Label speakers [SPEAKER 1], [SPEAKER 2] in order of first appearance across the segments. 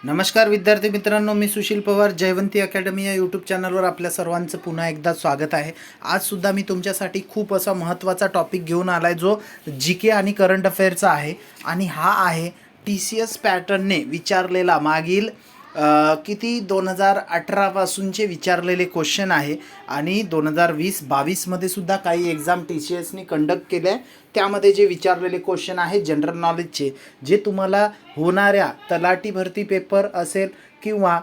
[SPEAKER 1] नमस्कार विद्यार्थी मित्रांनो, मी सुशील पवार. जयवंती अकॅडमी या यूट्यूब चॅनलवर आपल्या सर्वांचं पुन्हा एकदा स्वागत आहे. आजसुद्धा मी तुमच्यासाठी खूप असा महत्त्वाचा टॉपिक घेऊन आला आहे, जो जी के आणि करंट अफेअरचा आहे. आणि हा आहे TCS पॅटर्नने विचारलेला मागील 2018पासूनचे विचारलेले क्वेश्चन आहे. आणि 2020-22मध्ये सुद्धा काही एक्झाम TCSने कंडक्ट केले आहे. त्यामध्ये जे विचारलेले क्वेश्चन आहे जनरल नॉलेजचे, जे तुम्हाला होणाऱ्या तलाठी भरती पेपर असेल किंवा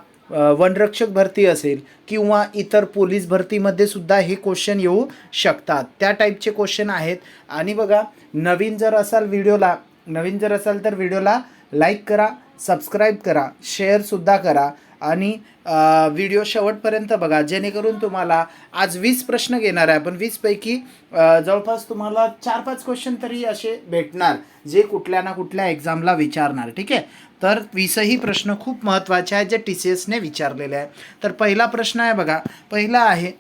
[SPEAKER 1] वनरक्षक भरती असेल किंवा इतर पोलीस भरतीमध्ये सुद्धा हे क्वेश्चन येऊ शकतात, त्या टाईपचे क्वेश्चन आहेत. आणि बघा, नवीन जर असाल तर व्हिडिओला लाईक करा, सबस्क्राईब करा, शेअरसुद्धा करा आणि व्हिडिओ शेवटपर्यंत बघा, जेणेकरून तुम्हाला आज 20 प्रश्न घेणार आहे आपण. 20पैकी जवळपास तुम्हाला 4-5 क्वेश्चन तरी असे भेटणार, जे कुठल्या ना कुठल्या एक्झामला विचारणार. ठीक आहे, तर 20ही प्रश्न खूप महत्त्वाचे आहेत, जे TCSने विचारलेले आहे. तर पहिला प्रश्न आहे बघा, पहिला आहे,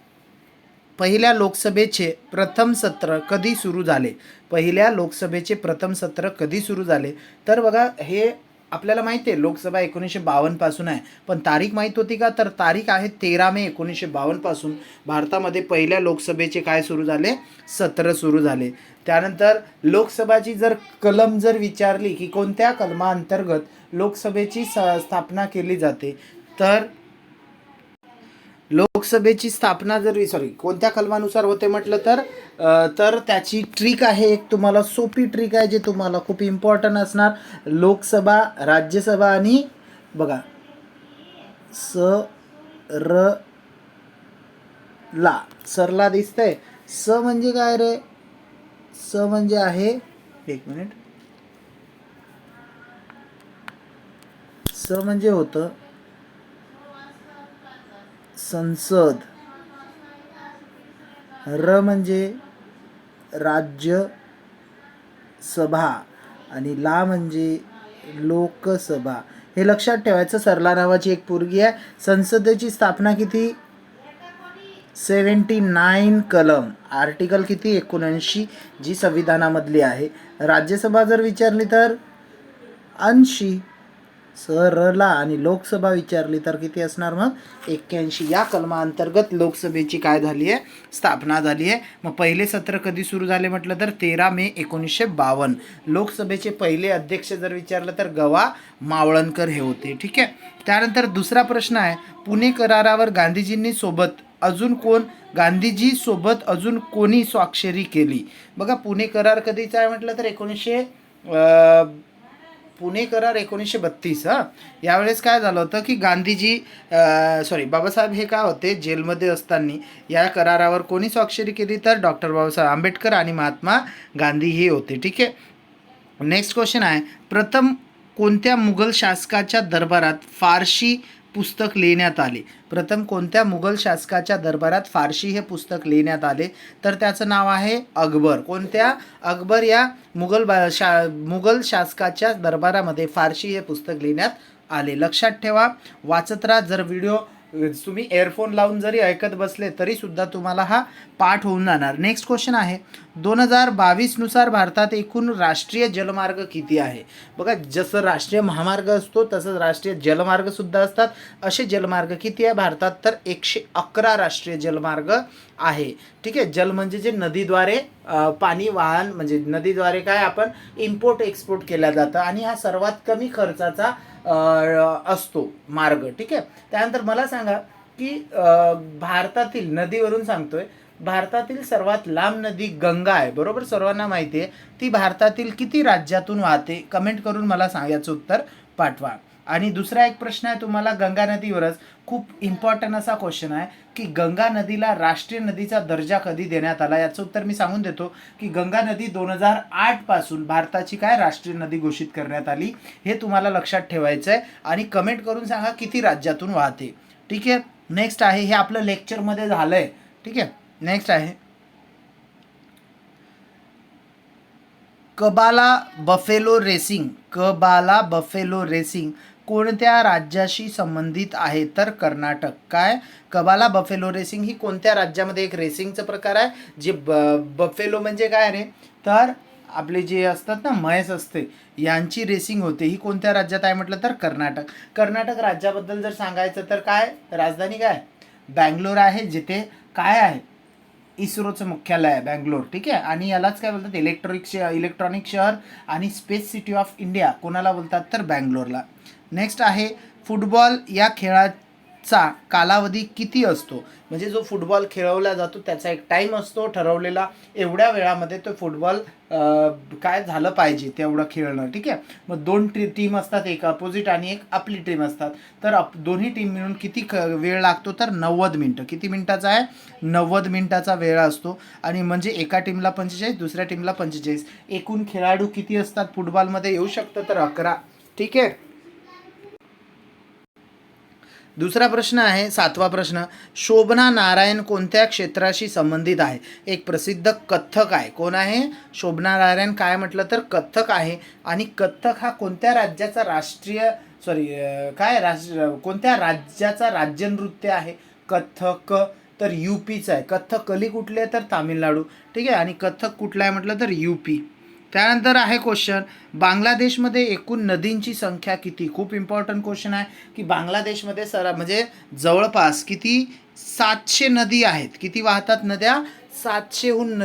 [SPEAKER 1] पहिल्या लोकसभेचे प्रथम सत्र कधी सुरू झाले? पहिल्या लोकसभेचे प्रथम सत्र कधी सुरू झाले? तर बघा, हे आपल्याला माहिती आहे लोकसभा 1952 पासून आहे, पण तारीख माहीत होती का? तर तारीख आहे 13 मे 1952 पासून भारतामध्ये पहिल्या लोकसभेचे काय सुरू झाले? सत्र सुरू झाले. त्यानंतर लोकसभाची जर कलम जर विचारली की कोणत्या कलमाअंतर्गत लोकसभेची स्थापना केली जाते, तर लोकसभेची स्थापना कोणत्या कलमानुसार होते म्हटलं तर त्याची ट्रिक आहे, एक तुम्हाला सोपी ट्रिक आहे, जे तुम्हाला खूप इम्पॉर्टंट असणार. लोकसभा, राज्यसभा आणि बघा सरला दिसतंय. स म्हणजे काय रे? स म्हणजे आहे, एक मिनिट, स म्हणजे होतं संसद, र म्हणजे राज्यसभा आणि ला म्हणजे लोकसभा. हे लक्षात ठेवायचं. सरला नावाची एक पोरगी आहे. संसदेची स्थापना किती? 79 कलम, आर्टिकल किती? 79, जी संविधानामधली आहे. राज्यसभा जर विचारली तर 80 सरला, आणि लोकसभा विचारली तर किती असणार मग? 81. या कलमाअंतर्गत लोकसभेची काय झाली आहे? स्थापना झाली आहे. मग पहिले सत्र कधी सुरू झाले म्हटलं तर 13 मे 1952. लोकसभेचे पहिले अध्यक्ष जर विचारलं तर गवा मावळणकर हे होते. ठीक आहे. त्यानंतर दुसरा प्रश्न आहे, पुणे करारावर गांधीजी सोबत अजून कोणी स्वाक्षरी केली? बघा, पुणे करार कधीचा आहे म्हटलं तर पुणे करार 1932. यावेळेस काय झालं होतं की बाबासाहेब हे काय होते, जेलमध्ये असताना या करारावर कोणी स्वाक्षरी केली? तर डॉक्टर बाबासाहेब आंबेडकर आणि महात्मा गांधी हे होते. ठीक आहे. नेक्स्ट क्वेश्चन आहे, प्रथम कोणत्या मुघल शासकाच्या दरबारात फारशी पुस्तक लिहिण्यात आले? प्रथम कोणत्या मुघल शासकाच्या दरबारात फारशी हे पुस्तक लिहिण्यात आले? तर त्याचं नाव आहे अकबर. कोणत्या? अकबर या मुघल शासकाच्या दरबारामध्ये फारशी हे पुस्तक लिहिण्यात आले. लक्षात ठेवा, वाचत राहा. जर व्हिडिओ तुम्ही एअरफोन लावून जरी ऐकत बसले तरी सुद्धा तुम्हाला हा पाठ होऊन जाणार. नेक्स्ट क्वेश्चन आहे, 2022 नुसार भारतात एकूण राष्ट्रीय जलमार्ग किती आहे? बघा, जसं राष्ट्रीय महामार्ग असतो तसंच राष्ट्रीय जलमार्ग सुद्धा असतात. असे जलमार्ग किती आहे भारतात? तर 111 राष्ट्रीय जलमार्ग आहे. ठीक आहे. जल म्हणजे जे नदीद्वारे पाणी वाहन, म्हणजे नदीद्वारे काय आपण इम्पोर्ट एक्सपोर्ट केला जातं, आणि हा सर्वात कमी खर्चाचा असतो मार्ग. ठीक आहे. त्यानंतर मला सांगा की भारतातील नदीवरून सांगतोय, भारतातील सर्वात लांब नदी गंगा आहे, बरोबर? सर्वांना माहिती आहे. ती भारतातील किती राज्यातून वाहते? कमेंट करून मला याचं उत्तर पाठवा. आणि दुसरा एक प्रश्न आहे तुम्हाला गंगा नदीवरच, खूप इम्पॉर्टंट असा क्वेश्चन आहे की गंगा नदीला राष्ट्रीय नदीचा दर्जा कधी देण्यात आला? याचं उत्तर मी सांगून देतो की गंगा नदी 2008 पासून भारताची काय राष्ट्रीय नदी घोषित करण्यात आली. हे तुम्हाला लक्षात ठेवायचं आहे आणि कमेंट करून सांगा किती राज्यातून वाहते. ठीक आहे. नेक्स्ट आहे, हे आपलं लेक्चरमध्ये झालं आहे. ठीक आहे. नेक्स्ट आहे, कबाला बफेलो रेसिंग कोणत्या राज्याशी संबंधित आहे? तर कर्नाटक. काय? कबाला बफेलो रेसिंग ही कोणत्या राज्यामध्ये एक रेसिंगचा प्रकार आहे, जे बफेलो म्हणजे काय रे? तर आपले जे असतात ना म्हैस असते यांची रेसिंग होते, ही कोणत्या राज्यात आहे म्हटलं तर कर्नाटक. कर्नाटक राज्याबद्दल जर सांगायचं तर काय राजधानी काय बँगलोर आहे, जिथे काय आहे इस्रोचं मुख्यालय आहे बँगलोर. ठीक आहे. आणि यालाच काय बोलतात इलेक्ट्रॉनिक शहर आणि स्पेस सिटी ऑफ इंडिया कोणाला बोलतात तर बँगलोरला. नेक्स्ट आहे फुटबॉल या खेळाचा कालावधी किती असतो. म्हणजे जो फुटबॉल खेळवला जातो त्याचा एक टाईम असतो ठरवलेला, एवढ्या वेळामध्ये तो फुटबॉल काय झालं पाहिजे तेवढं खेळणं. ठीक आहे. मग दोन टीम असतात, एक अपोजिट आणि एक आपली टीम असतात. तर दोन्ही टीम मिळून किती वेळ लागतो तर 90 मिनटं. किती मिनिटाचा आहे 90 मिनिटाचा वेळ असतो. आणि म्हणजे एका टीमला 45 दुसऱ्या टीमला 45. एकूण खेळाडू किती असतात फुटबॉलमध्ये येऊ शकतं तर 11. ठीक आहे. दुसरा प्रश्न आहे 7वा प्रश्न, शोभना नारायण कोणत्या क्षेत्राशी संबंधित आहे. एक प्रसिद्ध कथ्थक आहे. कोण आहे शोभना नारायण. काय म्हटलं तर कथ्थक आहे. आणि कथ्थक हा कोणत्या राज्याचा कोणत्या राज्याचा राज्य नृत्य आहे कथ्थक तर यूपीचं आहे. कथ्थकली कुठले तर तामिळनाडू. ठीक आहे. आणि कथ्थक कुठला आहे म्हटलं तर यूपी. त्यानंतर आहे क्वेश्चन, बांगलादेशमध्ये एकूण नदींची संख्या किती. खूप इम्पॉर्टंट क्वेश्चन आहे की बांगलादेशमध्ये म्हणजे जवळपास किती 700 नदी आहेत. किती वाहतात नद्या 700हून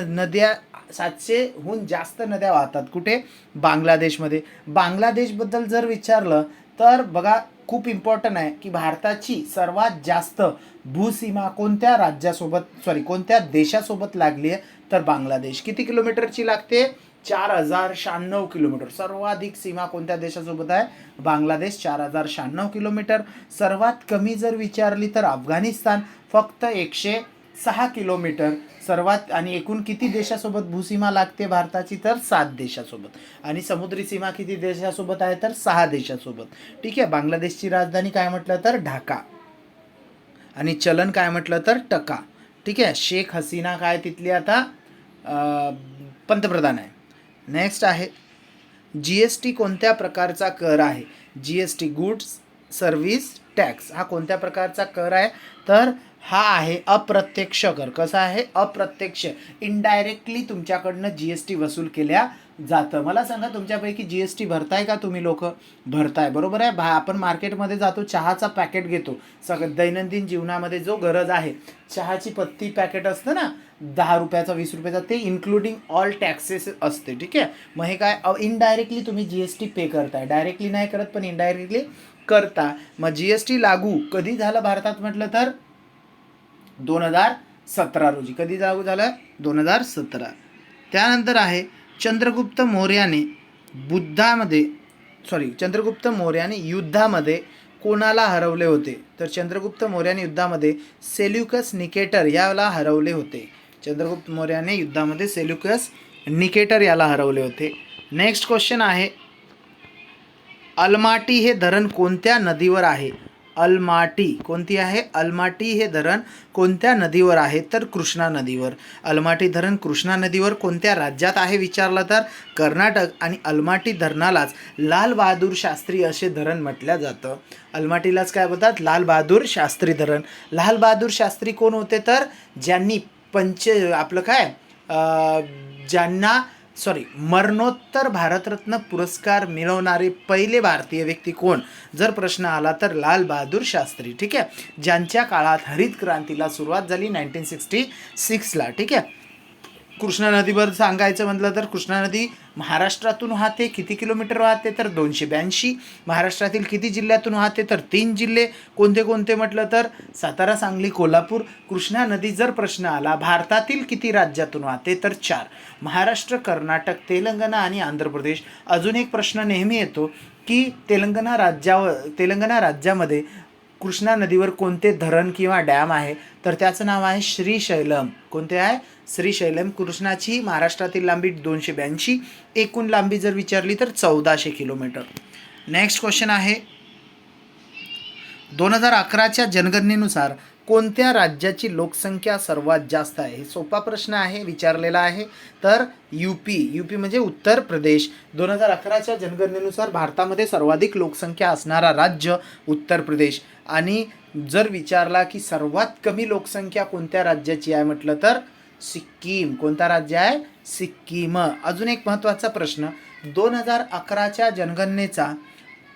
[SPEAKER 1] जास्त नद्या वाहतात. कुठे बांगलादेशमध्ये. बांगलादेशबद्दल जर विचारलं तर बघा खूप इम्पॉर्टंट आहे की भारताची सर्वात जास्त भूसीमा कोणत्या देशासोबत लागली आहे तर बांगलादेश. किती किलोमीटरची लागते 4096 किलोमीटर. सर्वाधिक सीमा कोणत्या देशासोबत आहे बांगलादेश 4096 किलोमीटर. सर्वात कमी जर विचारली तर अफगाणिस्तान फक्त 106 किलोमीटर सर्वात. आणि एकूण किती देशासोबत भूसीमा लागते भारताची तर 7 देशासोबत. आणि समुद्री सीमा किती देशासोबत आहे तर 6 देशासोबत. ठीक आहे. बांगलादेशची राजधानी काय म्हटलं तर ढाका आणि चलन काय म्हटलं तर टका. ठीक आहे. शेख हसीना काय तिथली आता पंतप्रधान आहे. नेक्स्ट आहे GST कोणत्या प्रकारचा कर आहे. GST गुड्स सर्व्हिस टॅक्स हा कोणत्या प्रकारचा कर आहे तर हा आहे अप्रत्यक्ष कर. कसा आहे अप्रत्यक्ष. इनडायरेक्टली तुमच्याकडनं GST वसूल केल्या जातं. मला सांगा तुमच्यापैकी GST भरताय का तुम्ही लोक भरताय बरोबर आहे. आपण मार्केटमध्ये जातो चहाचा पॅकेट घेतो. दैनंदिन जीवनामध्ये जो गरज आहे चहाची पत्ती पॅकेट असतं ना 10 रुपयाचा 20 रुपयाचा ते इन्क्लुडिंग ऑल टॅक्सेस असते. ठीक आहे. मग हे काय इनडायरेक्टली तुम्ही GST पे करताय. डायरेक्टली नाही करत पण इनडायरेक्टली करता. मग GST लागू कधी झालं भारतात म्हटलं तर 2017 रोजी. कधी लागू झालं 2017. त्यानंतर आहे चंद्रगुप्त मौर्याने युद्धामध्ये कोणाला हरवले होते तर चंद्रगुप्त मौर्याने युद्धामध्ये सेल्युकस निकेटर याला हरवले होते. चंद्रगुप्त मौर्याने युद्धामध्ये सेल्युकस निकेटर याला हरवले होते. नेक्स्ट क्वेश्चन आहे अलमाटी हे धरण कोणत्या नदीवर आहे. अलमाटी कोणती आहे अलमाटी हे धरण कोणत्या नदीवर आहे तर कृष्णा नदीवर. अलमाटी धरण कृष्णा नदीवर कोणत्या राज्यात आहे विचारलं तर कर्नाटक. आणि अलमाटी धरणालाच लाल बहादूर शास्त्री असे धरण म्हटलं जातं. अलमाटीलाच काय बोलतात लाल बहादूर शास्त्री धरण. लाल बहादूर शास्त्री कोण होते तर ज्यांनी मरणोत्तर भारतरत्न पुरस्कार मिळवणारे पहिले भारतीय व्यक्ती कोण जर प्रश्न आला तर लाल बहादूर शास्त्री. ठीक आहे. ज्यांच्या काळात हरित क्रांतीला सुरुवात झाली 1966ला. ठीक आहे. कृष्णा नदीवर सांगायचं म्हटलं तर कृष्णा नदी महाराष्ट्रातून वाहते. किती किलोमीटर वाहते तर 282. महाराष्ट्रातील किती जिल्ह्यातून वाहते तर 3 जिल्हे. कोणते कोणते म्हटलं तर सातारा सांगली कोल्हापूर. कृष्णा नदी जर प्रश्न आला भारतातील किती राज्यातून वाहते तर 4. महाराष्ट्र कर्नाटक तेलंगणा आणि आंध्र प्रदेश. अजून एक प्रश्न नेहमी येतो की तेलंगणा राज्यामध्ये कृष्णा नदीवर कोणते धरण किंवा डॅम आहे तर त्याचं नाव आहे श्रीशैलम. कोणते आहे श्रीशैलम. कृष्णाची महाराष्ट्रातील लांबी 282. एकूण लांबी जर विचारली तर 1400 किलोमीटर. नेक्स्ट क्वेश्चन आहे 2011च्या जनगणनेनुसार कोणत्या राज्याची लोकसंख्या सर्वात जास्त आहे. हे सोपा प्रश्न आहे विचारलेला आहे तर यूपी म्हणजे उत्तर प्रदेश. 2011च्या जनगणनेनुसार भारतामध्ये सर्वाधिक लोकसंख्या असणारा राज्य उत्तर प्रदेश. आणि जर विचारला की सर्वात कमी लोकसंख्या कोणत्या राज्याची आहे म्हटलं तर सिक्कीम. कोणता राज्य आहे? सिक्कीम. अजून एक महत्त्वाचा प्रश्न, 2011च्या जनगणनेचा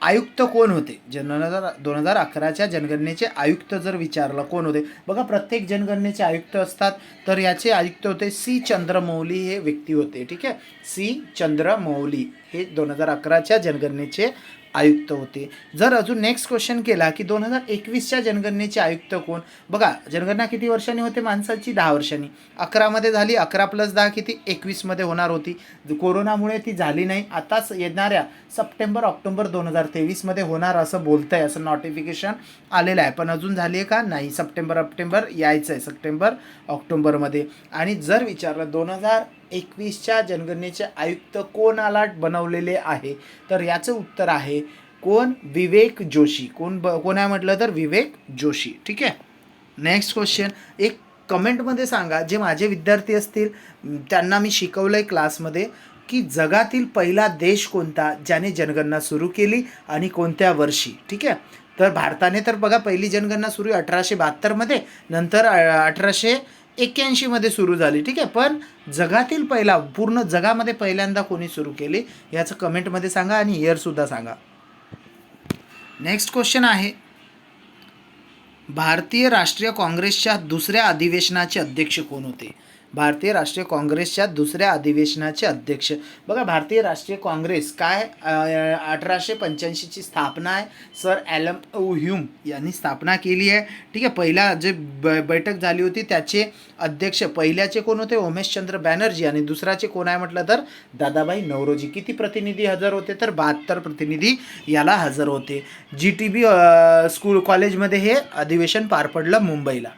[SPEAKER 1] आयुक्त कोण होते? 2011च्या जनगणनेचे आयुक्त जर विचारलं कोण होते, बघा प्रत्येक जनगणनेचे आयुक्त असतात, तर याचे आयुक्त होते सी चंद्रमौली हे व्यक्ती होते. ठीक आहे, सी चंद्रमौली हे 2011च्या जनगणनेचे आयुक्त होते. जर अजून नेक्स्ट क्वेश्चन केला की 2021च्या जनगणनेचे आयुक्त कोण, बघा जनगणना किती वर्षांनी होते माणसाची? 10 वर्षांनी. 11मध्ये झाली, 11 + 10 किती? 21मध्ये होणार होती. कोरोनामुळे ती झाली नाही. आताच येणाऱ्या सप्टेंबर ऑक्टोबर 2023मध्ये होणार असं बोलतं आहे, असं नोटिफिकेशन आलेलं आहे. पण अजून झाली आहे का? नाही. सप्टेंबर यायचं आहे, सप्टेंबर ऑक्टोबरमध्ये. आणि जर विचारलं 2021च्या जनगणनेचे आयुक्त कोणाला बनवलेले आहे, तर याचं उत्तर आहे कोण? विवेक जोशी. कोण आहे म्हटलं तर विवेक जोशी. ठीक आहे. नेक्स्ट क्वेश्चन, एक कमेंटमध्ये सांगा, जे माझे विद्यार्थी असतील त्यांना मी शिकवलं आहे क्लासमध्ये, की जगातील पहिला देश कोणता ज्याने जनगणना सुरू केली आणि कोणत्या वर्षी. ठीक आहे, तर भारताने तर बघा पहिली जनगणना सुरू 1872मध्ये, नंतर 1881मध्ये सुरू झाली. ठीक आहे, पण जगातील पहिला, पूर्ण जगामध्ये पहिल्यांदा कोणी सुरू केली याचं कमेंटमध्ये सांगा आणि इयरसुद्धा सांगा. नेक्स्ट क्वेश्चन आहे, भारतीय राष्ट्रीय काँग्रेसच्या दुसऱ्या अधिवेशनाचे अध्यक्ष कोण होते? भारतीय राष्ट्रीय काँग्रेसच्या दुसऱ्या अधिवेशनाचे अध्यक्ष, बघा भारतीय राष्ट्रीय काँग्रेस काय 1885ची स्थापना आहे. सर ॲलन ह्यूम यांनी स्थापना केली आहे. ठीक आहे, पहिला जे बैठक झाली होती त्याचे अध्यक्ष पहिल्याचे कोण होते? उमेशचंद्र बॅनर्जी. आणि दुसराचे कोण आहे म्हटलं तर दादाभाई नौरोजी. किती प्रतिनिधी हजर होते? तर 72 प्रतिनिधी याला हजर होते. GTB स्कूल कॉलेजमध्ये हे अधिवेशन पार पडलं मुंबईला.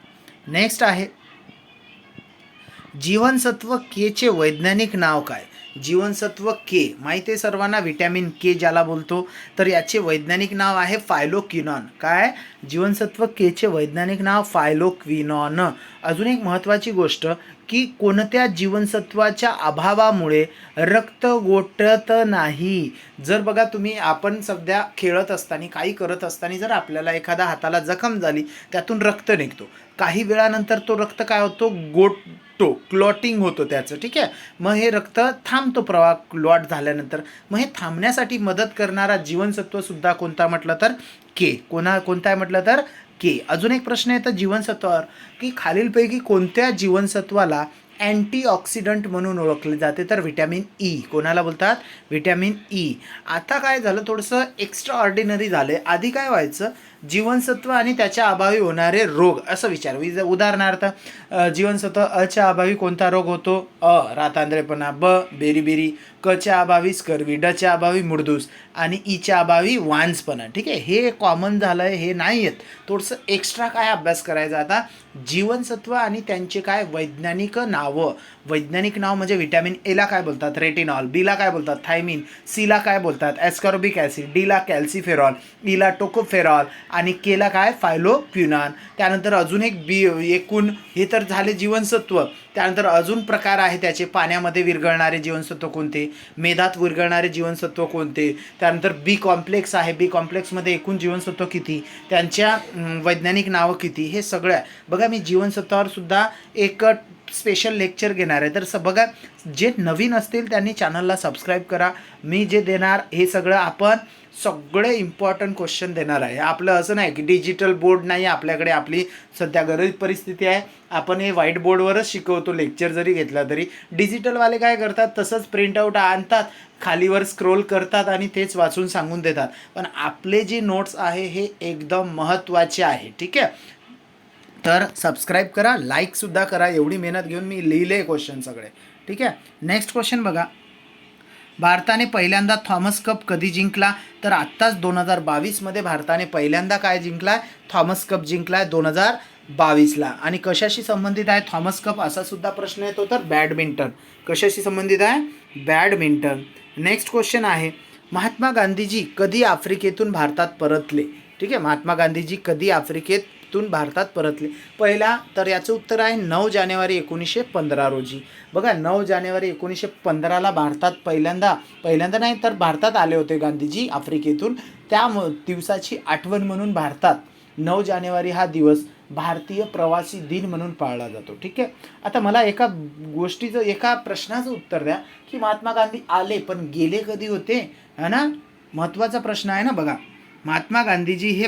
[SPEAKER 1] नेक्स्ट आहे, जीवनसत्व केचे वैज्ञानिक नाव काय? जीवनसत्व के माहिती आहे सर्वांना, विटॅमिन के ज्याला बोलतो, तर याचे वैज्ञानिक नाव आहे फायलोक्विनॉन. काय? जीवनसत्व केचे वैज्ञानिक नाव फायलोक्विनॉन. अजून एक महत्त्वाची गोष्ट, की कोणत्या जीवनसत्वाच्या अभावामुळे रक्त गोठत नाही. जर बघा तुम्ही, आपण सध्या खेळत असताना काही करत असताना जर आपल्याला एखादा हाताला जखम झाली, त्यातून रक्त निघतो, काही वेळानंतर तो रक्त काय होतो? गोठतो, क्लॉटिंग होतो त्याचं. ठीक आहे, मग हे रक्त थांबतो प्रवाह क्लॉट झाल्यानंतर. मग हे थांबण्यासाठी मदत करणारा जीवनसत्वसुद्धा कोणता म्हटलं तर के. कोणता आहे म्हटलं तर के. अजून एक प्रश्न येतो जीवनसत्वावर, की खालीलपैकी कोणत्या जीवनसत्वाला अँटीऑक्सिडंट म्हणून ओळखले जाते? तर विटॅमिन ई. कोणाला बोलतात? Vitamin E. आता काय झालं, थोडंसं एक्स्ट्रा ऑर्डिनरी झालं. आधी काय व्हायचं, जीवनसत्व आणि त्याच्या अभावी होणारे रोग असं विचार. उदाहरणार्थ जीवनसत्व अच्या अभावी कोणता रोग होतो? रातांद्रेपणा. ब बेरीबेरी. कच्या अभावी स्कर्वी. डच्या अभावी मुडदूस. आणि ईच्या अभावी वांजपणा. ठीक आहे, हे कॉमन झालं आहे, हे नाही आहेत. थोडंसं एक्स्ट्रा काय अभ्यास करायचा आता, जीवनसत्व आणि त्यांचे काय वैज्ञानिक नावं. वैज्ञानिक नाव म्हणजे विटॅमिन एला काय बोलतात? रेटिनॉल. बीला काय बोलतात? थायमिन. सीला काय बोलतात? Ascorbic acid. डीला कॅल्सिफेरॉल. ईला टोकोफेरॉल. आणि केला काय? फायलोक्विनॉन. त्यानंतर अजून एक एकूण हे तर झाले जीवनसत्व. त्यानंतर अजून प्रकार आहे त्याचे, पाण्यामध्ये विरघळणारे जीवनसत्व कोणते, मेधात विरघळणारे जीवनसत्व कोणते, त्यानंतर बी कॉम्प्लेक्स आहे, बी कॉम्प्लेक्समध्ये एकूण जीवनसत्व किती, त्यांच्या वैज्ञानिक नावं किती, हे सगळं आहे. बघा मी जीवनसत्वावर सुद्धा एक स्पेशल लेक्चर घेणार आहे. तर बघा, जे नवीन असतील त्यांनी चॅनलला सबस्क्राईब करा. मी जे देणार हे सगळं आपण सगळे इम्पॉर्टंट क्वेश्चन देणार आहे. आपलं असं नाही की डिजिटल बोर्ड नाही आपल्याकडे, आपली सध्या गरीब परिस्थिती आहे, आपण हे व्हाईट बोर्डवरच शिकवतो. लेक्चर जरी घेतला तरी डिजिटलवाले काय करतात, तसंच प्रिंटआउट आणतात, खालीवर स्क्रोल करतात आणि तेच वाचून सांगून देतात. पण आपले जे नोट्स आहे हे एकदम महत्त्वाचे आहे. ठीक आहे, तर सबस्क्राईब करा, लाईकसुद्धा करा. एवढी मेहनत घेऊन मी लिहिले क्वेश्चन सगळे. ठीक आहे, नेक्स्ट क्वेश्चन बघा, भारताने पहिल्यांदा थॉमस कप कधी जिंकला? तर आत्ताच 2022मध्ये भारताने पहिल्यांदा काय जिंकला? थॉमस कप जिंकला आहे 2022ला. आणि कशाशी संबंधित आहे थॉमस कप असा सुद्धा प्रश्न येतो, तर बॅडमिंटन. कशाशी संबंधित आहे? बॅडमिंटन. नेक्स्ट क्वेश्चन आहे, महात्मा गांधीजी कधी आफ्रिकेतून भारतात परतले? ठीक आहे, महात्मा गांधीजी कधी आफ्रिकेतून भारतात परतले? पहिला तर याचं उत्तर आहे 9 जानेवारी 1915 रोजी. बघा 9 जानेवारी 1915ला भारतात पहिल्यांदा नाही तर भारतात आले होते गांधीजी आफ्रिकेतून. त्या दिवसाची आठवण म्हणून भारतात 9 जानेवारी हा दिवस भारतीय प्रवासी दिन म्हणून पाळला जातो. ठीक आहे. आता मला एका गोष्टीचं एका प्रश्नाचं उत्तर द्या की महात्मा गांधी आले पण गेले कधी होते, है ना? महत्त्वाचा प्रश्न आहे ना. बघा, महात्मा गांधीजी हे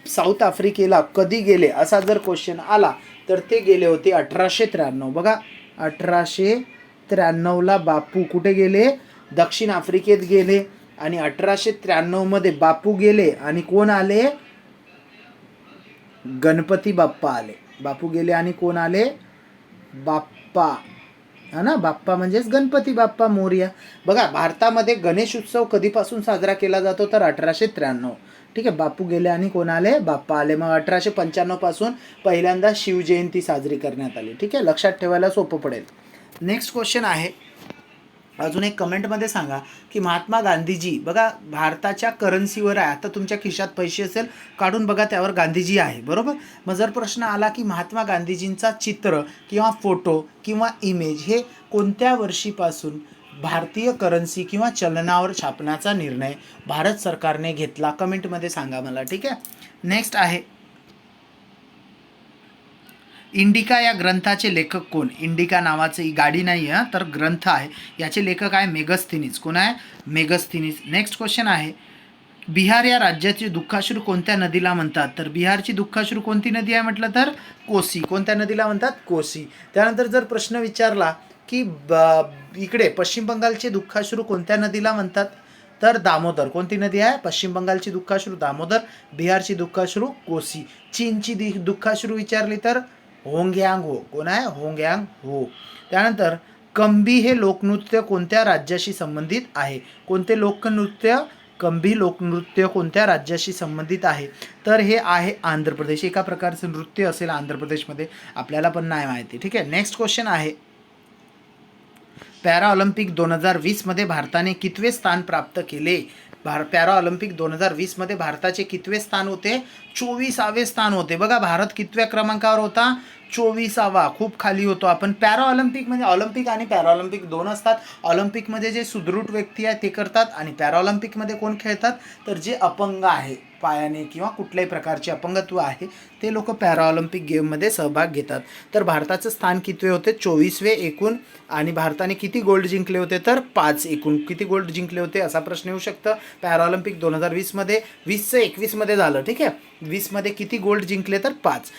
[SPEAKER 1] साऊथ आफ्रिकेला कधी गेले असा जर क्वेश्चन आला तर ते गेले होते 1893. बघा, 1893ला बापू कुठे गेले? दक्षिण आफ्रिकेत गेले. आणि 1893मध्ये बापू गेले आणि कोण आले? गणपती बाप्पा आले. बापू गेले आणि कोण आले? बाप्पा, हा ना. बाप्पा म्हणजेच गणपती बाप्पा मोरया. बघा, भारतामध्ये गणेश उत्सव कधीपासून साजरा केला जातो तर 1893. ठीक आहे. बापू गेले आणि कोण आले? बाप्पा आले. मग 1895 पासून पहिल्यांदा शिवजयंती साजरी करण्यात आली. ठीक आहे. लक्षात ठेवायला सोपं पडेल. नेक्स्ट क्वेश्चन आहे, अजून एक कमेंटमध्ये सांगा की महात्मा गांधीजी, बघा भारताच्या करन्सीवर आहे. आता तुमच्या खिशात पैसे असेल काढून बघा, त्यावर गांधीजी आहे, बरोबर. मग जर प्रश्न आला की महात्मा गांधीजींचा चित्र किंवा फोटो किंवा इमेज हे कोणत्या वर्षीपासून भारतीय करन्सी किंवा चलनावर छापण्याचा निर्णय भारत सरकारने घेतला, कमेंटमध्ये सांगा मला. ठीक आहे. नेक्स्ट आहे, इंडिका या ग्रंथाचे लेखक कोण? इंडिका नावाची गाडी नाही आहे तर ग्रंथ आहे. याचे लेखक आहे मेगस्थनीज. कोण आहे? मेगस्थनीज. नेक्स्ट क्वेश्चन आहे, बिहार या राज्याची दुःखाश्रू कोणत्या नदीला म्हणतात? तर बिहारची दुःखाश्रू कोणती नदी आहे म्हटलं तर कोसी. कोणत्या नदीला म्हणतात? कोसी. त्यानंतर जर प्रश्न विचारला की इकडे पश्चिम बंगालचे दुःखाश्रू कोणत्या नदीला म्हणतात तर दामोदर. कोणती नदी आहे? पश्चिम बंगालची दुःखाश्रू दामोदर, बिहारची दुःखाश्रू कोसी. चीनची दुःखाश्रू विचारली तर होंग्यांग हो. कोण आहे? होंग्यांग हो. त्यानंतर कंबी हे लोकनृत्य कोणत्या राज्याशी संबंधित आहे? कोणते लोकनृत्य? कंबी लोकनृत्य कोणत्या राज्याशी संबंधित आहे तर हे आहे आंध्र प्रदेश. एका प्रकारचं नृत्य असेल आंध्र प्रदेशमध्ये, आपल्याला पण नाही माहिती. ठीक आहे. नेक्स्ट क्वेश्चन आहे, पॅराऑलिम्पिक 2020मध्ये भारताने कितवे स्थान प्राप्त केले? पॅराऑलिम्पिक 2020मध्ये भारताचे कितवे स्थान होते? 24वे स्थान होते. बघा, भारत कितव्या क्रमांकावर होता? 24वा. खूप खाली होतो आपण. पॅराऑलिम्पिक म्हणजे ऑलिम्पिक आणि पॅराऑलिम्पिक दोन असतात. ऑलिम्पिकमध्ये जे सुदृढ व्यक्ती आहे ते करतात आणि पॅराऑलिम्पिकमध्ये कोण खेळतात तर जे अपंग आहे, पायाने किंवा कुठल्याही प्रकारचे अपंगत्व आहे ते लोक पॅराऑलिम्पिक गेममध्ये सहभाग घेतात. तर भारताचं स्थान कितवे होते? 24वे एकूण. आणि भारताने किती गोल्ड जिंकले होते तर 5 एकूण. किती गोल्ड जिंकले होते असा प्रश्न येऊ शकतं. पॅराऑलिम्पिक 2020मध्ये 20चं 21मध्ये झालं. ठीक आहे. 20मध्ये किती गोल्ड जिंकले तर 5.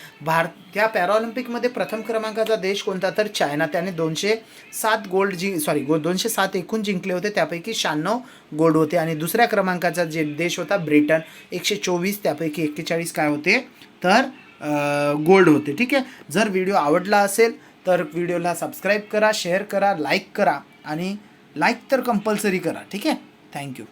[SPEAKER 1] त्या पॅराऑलिम्पिकमध्ये प्रथम क्रमांकाचा देश कोणता तर चायना. त्याने 207 एकूण जिंकले होते, त्यापैकी 96 गोल्ड होते. आणि दुसऱ्या क्रमांकाचा जे देश होता ब्रिटन, 124, त्यापैकी 41 काय होते तर गोल्ड होते. ठीक आहे. जर व्हिडिओ आवडला असेल तर व्हिडिओला सबस्क्राईब करा, शेअर करा, लाईक करा आणि लाईक तर कंपल्सरी करा. ठीक आहे. थँक्यू.